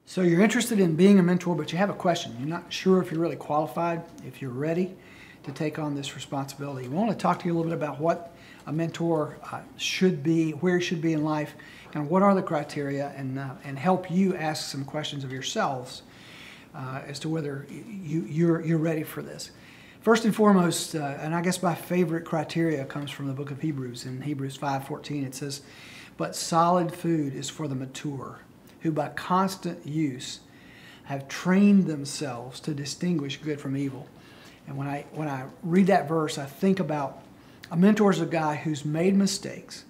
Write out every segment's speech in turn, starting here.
So you're interested in being a mentor, but you have a question. You're not sure if you're really qualified, if you're ready to take on this responsibility. We want to talk to you a little bit about what a mentor should be, where he should be in life, and what are the criteria, and help you ask some questions of yourselves as to whether you're ready for this. First and foremost, and I guess my favorite criteria comes from the book of Hebrews. In Hebrews 5:14 it says, "But solid food is for the mature, who by constant use have trained themselves to distinguish good from evil." And when I read that verse, I think about a mentor is a guy who's made mistakes,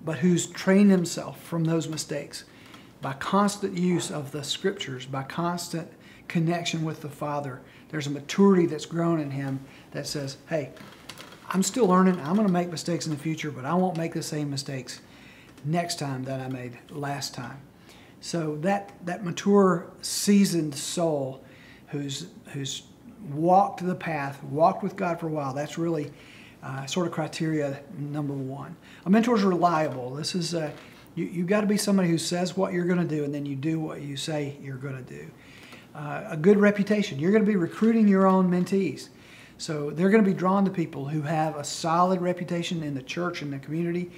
but who's trained himself from those mistakes by constant use of the scriptures, by constant connection with the Father. There's a maturity that's grown in him that says, hey, I'm still learning. I'm going to make mistakes in the future, but I won't make the same mistakes next time that I made last time. So that mature, seasoned soul who's walked the path, walked with God for a while, that's really sort of criteria number one. A mentor's reliable. This is you got to be somebody who says what you're going to do, and then you do what you say you're going to do. A good reputation. You're going to be recruiting your own mentees. So they're going to be drawn to people who have a solid reputation in the church and the community.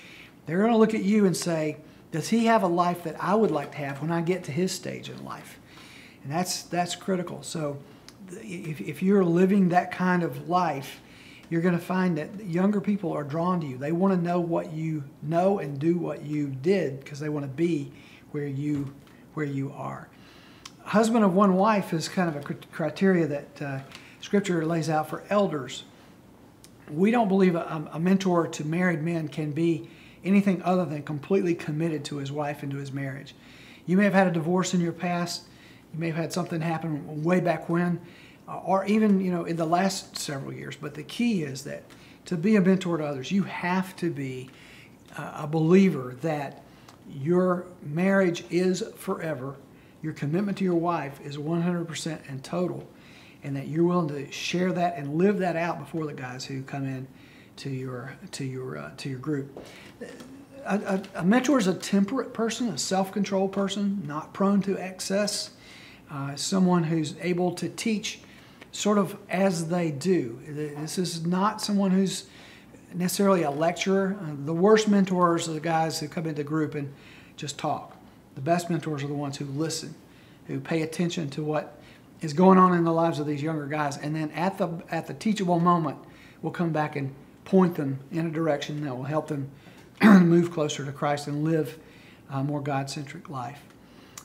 They're going to look at you and say, does he have a life that I would like to have when I get to his stage in life? And that's critical. So if you're living that kind of life, you're going to find that younger people are drawn to you. They want to know what you know and do what you did because they want to be where you are. Husband of one wife is kind of a criteria that Scripture lays out for elders. We don't believe a mentor to married men can be anything other than completely committed to his wife and to his marriage. You may have had a divorce in your past. You may have had something happen way back when, or even in the last several years. But the key is that to be a mentor to others, you have to be a believer that your marriage is forever. Your commitment to your wife is 100% and total, and that you're willing to share that and live that out before the guys who come in to your group. A mentor is a temperate person, a self-controlled person, not prone to excess, someone who's able to teach sort of as they do. This is not someone who's necessarily a lecturer. The worst mentors are the guys who come into the group and just talk. The best mentors are the ones who listen, who pay attention to what is going on in the lives of these younger guys, and then at the teachable moment, will come back and point them in a direction that will help them move closer to Christ and live a more God-centric life.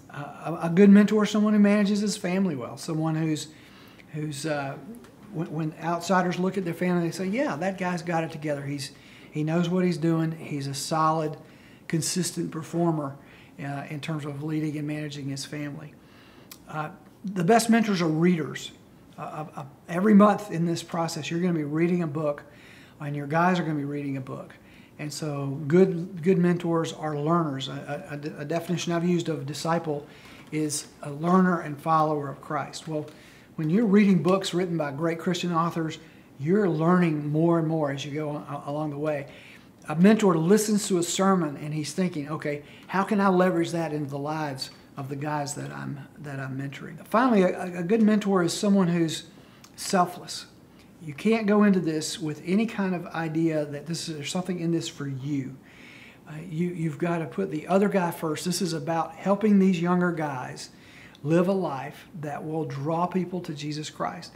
A good mentor is someone who manages his family well, someone who's when outsiders look at their family, they say, yeah, that guy's got it together. He knows what he's doing. He's a solid, consistent performer in terms of leading and managing his family. The best mentors are readers. Every month in this process, you're going to be reading a book, and your guys are going to be reading a book. And so good mentors are learners. A definition I've used of disciple is a learner and follower of Christ. Well, when you're reading books written by great Christian authors, you're learning more and more as you go along the way. A mentor listens to a sermon and he's thinking, okay, how can I leverage that into the lives of the guys that I'm mentoring? Finally, a good mentor is someone who's selfless. You can't go into this with any kind of idea that there's something in this for you. You've got to put the other guy first. This is about helping these younger guys live a life that will draw people to Jesus Christ.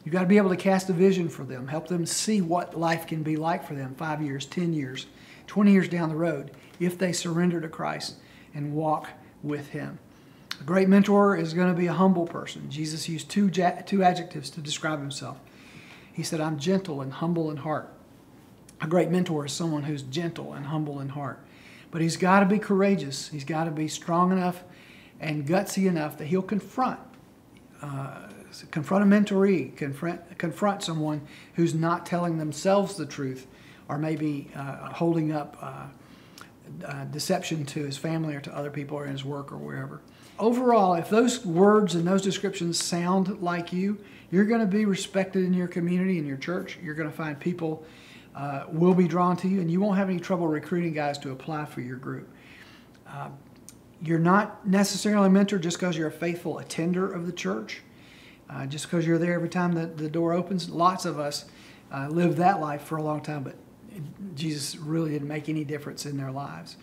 You've got to be able to cast a vision for them, help them see what life can be like for them 5 years, 10 years, 20 years down the road if they surrender to Christ and walk with Him. A great mentor is going to be a humble person. Jesus used two adjectives to describe Himself. He said, I'm gentle and humble in heart. A great mentor is someone who's gentle and humble in heart. But he's got to be courageous. He's got to be strong enough and gutsy enough that he'll confront a mentoree, confront someone who's not telling themselves the truth, or maybe holding up deception to his family or to other people or in his work or wherever. Overall, if those words and those descriptions sound like you, you're going to be respected in your community, in your church. You're going to find people will be drawn to you, and you won't have any trouble recruiting guys to apply for your group. You're not necessarily a mentor just because you're a faithful attender of the church, just because you're there every time the door opens. Lots of us lived that life for a long time, but Jesus really didn't make any difference in their lives.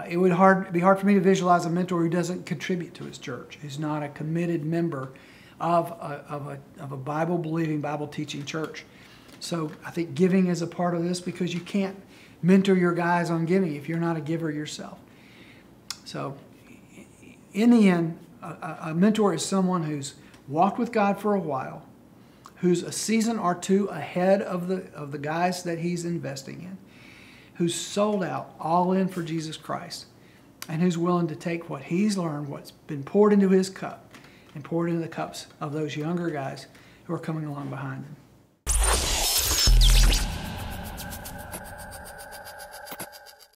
It would be hard for me to visualize a mentor who doesn't contribute to his church, who's not a committed member of a Bible-believing, Bible-teaching church. So I think giving is a part of this, because you can't mentor your guys on giving if you're not a giver yourself. So in the end, a mentor is someone who's walked with God for a while, who's a season or two ahead of the guys that he's investing in, who's sold out, all in for Jesus Christ, and who's willing to take what he's learned, what's been poured into his cup, and pour it into the cups of those younger guys who are coming along behind him.